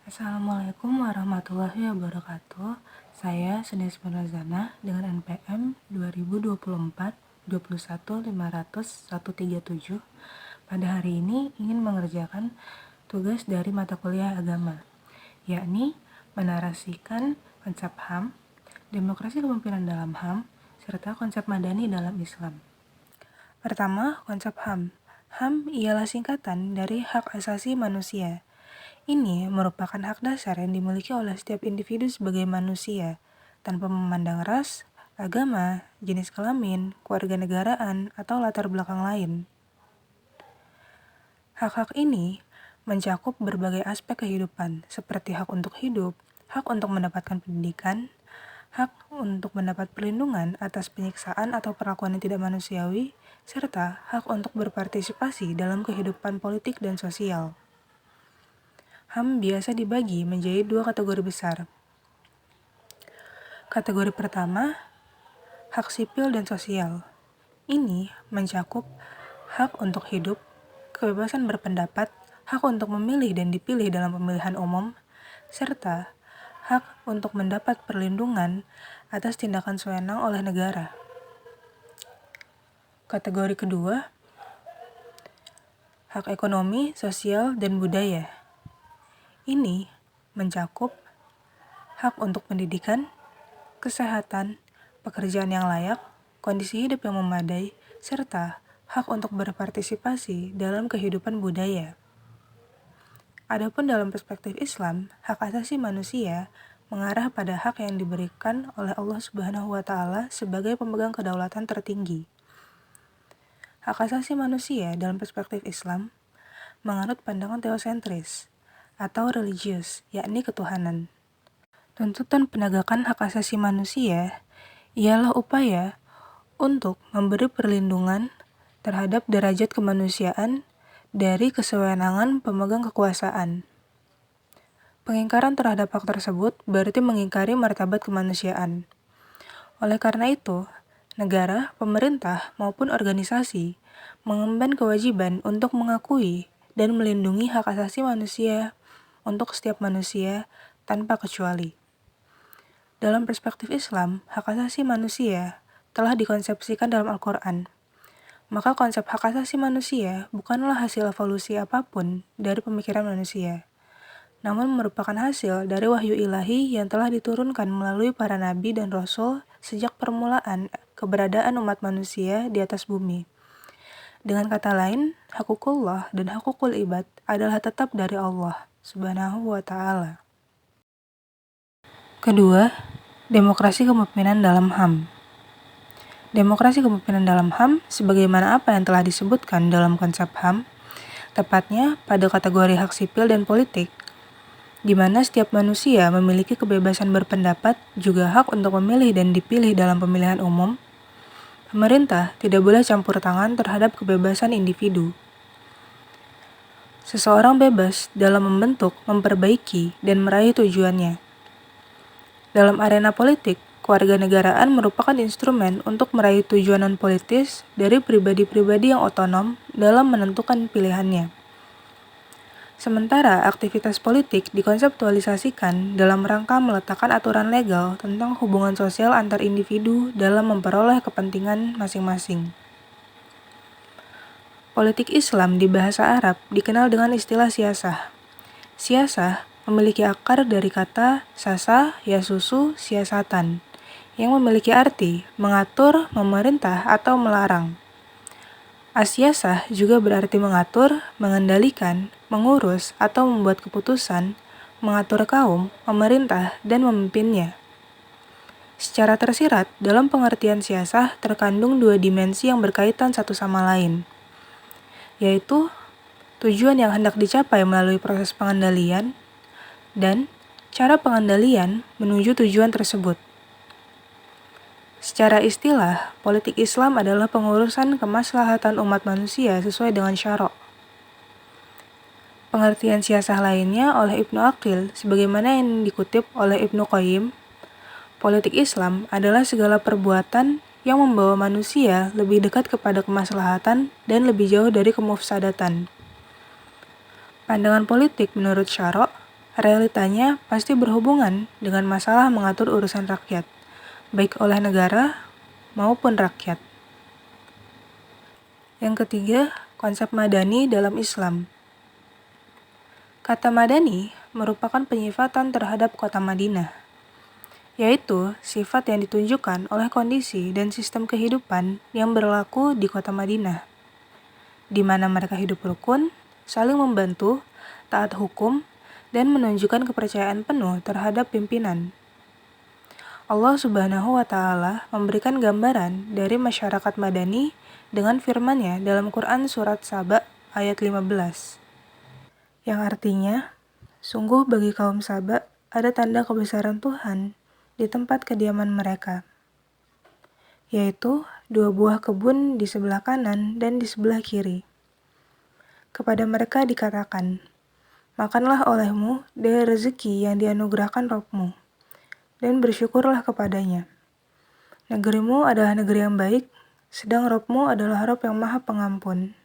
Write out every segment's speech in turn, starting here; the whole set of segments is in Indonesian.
Assalamualaikum warahmatullahi wabarakatuh. Saya Senis Mirzana dengan NPM 2024-21500-137. Pada hari ini ingin mengerjakan tugas dari mata kuliah agama, yakni menarasikan konsep HAM, demokrasi kepemimpinan dalam HAM, serta konsep madani dalam Islam. Pertama, konsep HAM. HAM ialah singkatan dari hak asasi manusia. Ini merupakan hak dasar yang dimiliki oleh setiap individu sebagai manusia, tanpa memandang ras, agama, jenis kelamin, kewarganegaraan, atau latar belakang lain. Hak-hak ini mencakup berbagai aspek kehidupan, seperti hak untuk hidup, hak untuk mendapatkan pendidikan, hak untuk mendapat perlindungan atas penyiksaan atau perlakuan yang tidak manusiawi, serta hak untuk berpartisipasi dalam kehidupan politik dan sosial. HAM biasa dibagi menjadi dua kategori besar. Kategori pertama, hak sipil dan sosial. Ini mencakup hak untuk hidup, kebebasan berpendapat, hak untuk memilih dan dipilih dalam pemilihan umum, serta hak untuk mendapat perlindungan atas tindakan sewenang oleh negara. Kategori kedua, hak ekonomi, sosial, dan budaya. Ini mencakup hak untuk pendidikan, kesehatan, pekerjaan yang layak, kondisi hidup yang memadai, serta hak untuk berpartisipasi dalam kehidupan budaya. Adapun dalam perspektif Islam, hak asasi manusia mengarah pada hak yang diberikan oleh Allah Subhanahu wa Ta'ala sebagai pemegang kedaulatan tertinggi. Hak asasi manusia dalam perspektif Islam menganut pandangan teosentris atau religius, yakni ketuhanan. Tuntutan penegakan hak asasi manusia ialah upaya untuk memberi perlindungan terhadap derajat kemanusiaan dari kesewenangan pemegang kekuasaan. Pengingkaran terhadap hak tersebut berarti mengingkari martabat kemanusiaan. Oleh karena itu, negara, pemerintah, maupun organisasi mengemban kewajiban untuk mengakui dan melindungi hak asasi manusia untuk setiap manusia tanpa kecuali. Dalam perspektif Islam, hak asasi manusia telah dikonsepsikan dalam Al-Quran. Maka konsep hak asasi manusia bukanlah hasil evolusi apapun dari pemikiran manusia, namun merupakan hasil dari wahyu ilahi yang telah diturunkan melalui para nabi dan rasul sejak permulaan keberadaan umat manusia di atas bumi. Dengan kata lain, hakukullah dan hakukul ibad adalah tetap dari Allah Subhanahu wa Ta'ala. Kedua, demokrasi kepemimpinan dalam HAM. Demokrasi kepemimpinan dalam HAM, sebagaimana apa yang telah disebutkan dalam konsep HAM, tepatnya pada kategori hak sipil dan politik, di mana setiap manusia memiliki kebebasan berpendapat, juga hak untuk memilih dan dipilih dalam pemilihan umum. Pemerintah tidak boleh campur tangan terhadap kebebasan individu. Seseorang bebas dalam membentuk, memperbaiki, dan meraih tujuannya. Dalam arena politik, kewarganegaraan merupakan instrumen untuk meraih tujuan non-politis dari pribadi-pribadi yang otonom dalam menentukan pilihannya. Sementara aktivitas politik dikonseptualisasikan dalam rangka meletakkan aturan legal tentang hubungan sosial antar individu dalam memperoleh kepentingan masing-masing. Politik Islam di bahasa Arab dikenal dengan istilah siyasah. Siyasah memiliki akar dari kata sasa, yasusu, siasatan, yang memiliki arti mengatur, memerintah, atau melarang. Asyasah juga berarti mengatur, mengendalikan, mengurus, atau membuat keputusan, mengatur kaum, memerintah, dan memimpinnya. Secara tersirat, dalam pengertian siyasah terkandung dua dimensi yang berkaitan satu sama lain, yaitu tujuan yang hendak dicapai melalui proses pengendalian, dan cara pengendalian menuju tujuan tersebut. Secara istilah, politik Islam adalah pengurusan kemaslahatan umat manusia sesuai dengan syara'. Pengertian siyasah lainnya oleh Ibnu Aqil, sebagaimana yang dikutip oleh Ibnu Qayyim, politik Islam adalah segala perbuatan yang membawa manusia lebih dekat kepada kemaslahatan dan lebih jauh dari kemufsadatan. Pandangan politik menurut syara' realitanya pasti berhubungan dengan masalah mengatur urusan rakyat, baik oleh negara maupun rakyat. Yang ketiga, konsep madani dalam Islam. Kata madani merupakan penyifatan terhadap kota Madinah, yaitu sifat yang ditunjukkan oleh kondisi dan sistem kehidupan yang berlaku di kota Madinah, di mana mereka hidup rukun, saling membantu, taat hukum, dan menunjukkan kepercayaan penuh terhadap pimpinan. Allah Subhanahu wa Ta'ala memberikan gambaran dari masyarakat madani dengan firman-Nya dalam Quran Surat Saba ayat 15, yang artinya, sungguh bagi kaum Saba ada tanda kebesaran Tuhan di tempat kediaman mereka, yaitu 2 buah kebun di sebelah kanan dan di sebelah kiri. Kepada mereka dikatakan, makanlah olehmu dari rezeki yang dianugerahkan Rabb-mu, dan bersyukurlah kepadanya. Negerimu adalah negeri yang baik, sedang Rabb-mu adalah Rabb yang Maha Pengampun.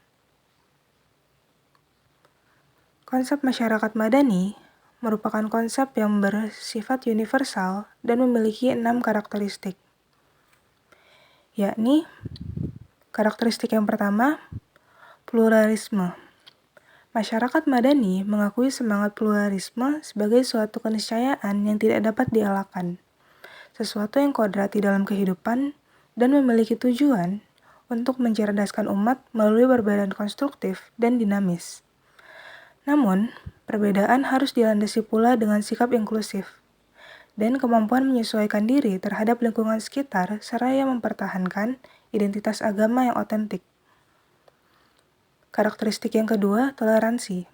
Konsep masyarakat madani merupakan konsep yang bersifat universal dan memiliki 6 karakteristik, yakni karakteristik yang pertama, pluralisme. Masyarakat madani mengakui semangat pluralisme sebagai suatu keniscayaan yang tidak dapat dielakkan, sesuatu yang kodrati dalam kehidupan dan memiliki tujuan untuk mencerdaskan umat melalui perbedaan konstruktif dan dinamis. Namun, perbedaan harus dilandasi pula dengan sikap inklusif dan kemampuan menyesuaikan diri terhadap lingkungan sekitar seraya mempertahankan identitas agama yang otentik. Karakteristik yang kedua, toleransi.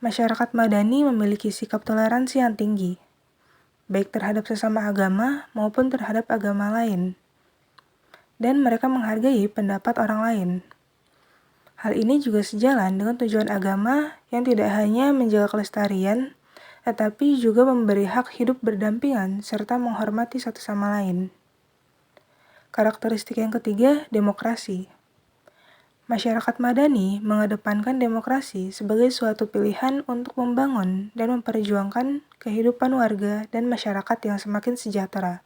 Masyarakat madani memiliki sikap toleransi yang tinggi, baik terhadap sesama agama maupun terhadap agama lain, dan mereka menghargai pendapat orang lain. Hal ini juga sejalan dengan tujuan agama yang tidak hanya menjaga kelestarian, tetapi juga memberi hak hidup berdampingan serta menghormati satu sama lain. Karakteristik yang ketiga, demokrasi. Masyarakat madani mengedepankan demokrasi sebagai suatu pilihan untuk membangun dan memperjuangkan kehidupan warga dan masyarakat yang semakin sejahtera,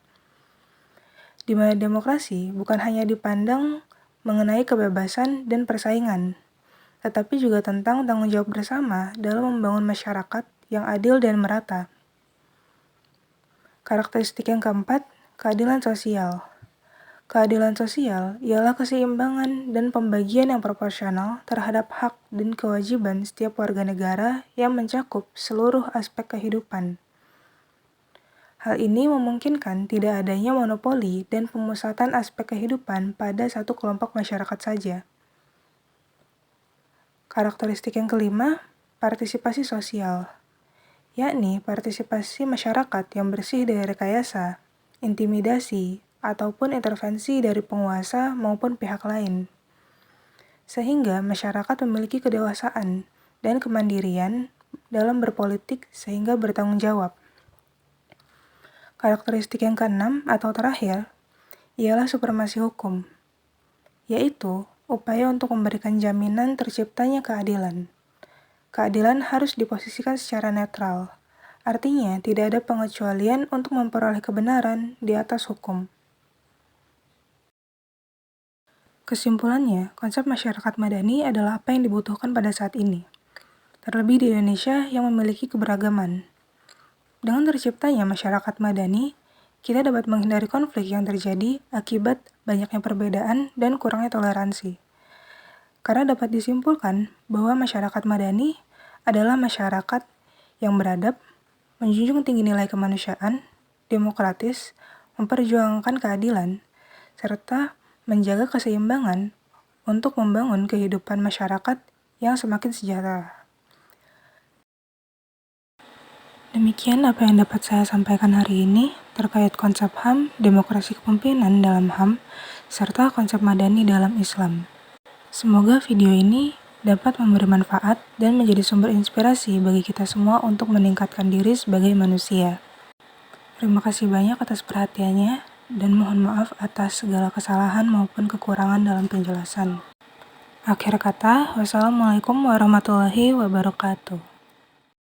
di mana demokrasi bukan hanya dipandang mengenai kebebasan dan persaingan, tetapi juga tentang tanggung jawab bersama dalam membangun masyarakat yang adil dan merata. Karakteristik yang keempat, keadilan sosial. Keadilan sosial ialah keseimbangan dan pembagian yang proporsional terhadap hak dan kewajiban setiap warga negara yang mencakup seluruh aspek kehidupan. Hal ini memungkinkan tidak adanya monopoli dan pemusatan aspek kehidupan pada satu kelompok masyarakat saja. Karakteristik yang kelima, partisipasi sosial, yakni partisipasi masyarakat yang bersih dari rekayasa, intimidasi, ataupun intervensi dari penguasa maupun pihak lain, sehingga masyarakat memiliki kedewasaan dan kemandirian dalam berpolitik sehingga bertanggung jawab. Karakteristik yang keenam atau terakhir ialah supremasi hukum, yaitu upaya untuk memberikan jaminan terciptanya keadilan. Keadilan harus diposisikan secara netral, artinya tidak ada pengecualian untuk memperoleh kebenaran di atas hukum. Kesimpulannya, konsep masyarakat madani adalah apa yang dibutuhkan pada saat ini, terlebih di Indonesia yang memiliki keberagaman. Dengan terciptanya masyarakat madani, kita dapat menghindari konflik yang terjadi akibat banyaknya perbedaan dan kurangnya toleransi. Karena dapat disimpulkan bahwa masyarakat madani adalah masyarakat yang beradab, menjunjung tinggi nilai kemanusiaan, demokratis, memperjuangkan keadilan, serta menjaga keseimbangan untuk membangun kehidupan masyarakat yang semakin sejahtera. Demikian apa yang dapat saya sampaikan hari ini terkait konsep HAM, demokrasi kepemimpinan dalam HAM, serta konsep madani dalam Islam. Semoga video ini dapat memberi manfaat dan menjadi sumber inspirasi bagi kita semua untuk meningkatkan diri sebagai manusia. Terima kasih banyak atas perhatiannya, dan mohon maaf atas segala kesalahan maupun kekurangan dalam penjelasan. Akhir kata, wassalamualaikum warahmatullahi wabarakatuh.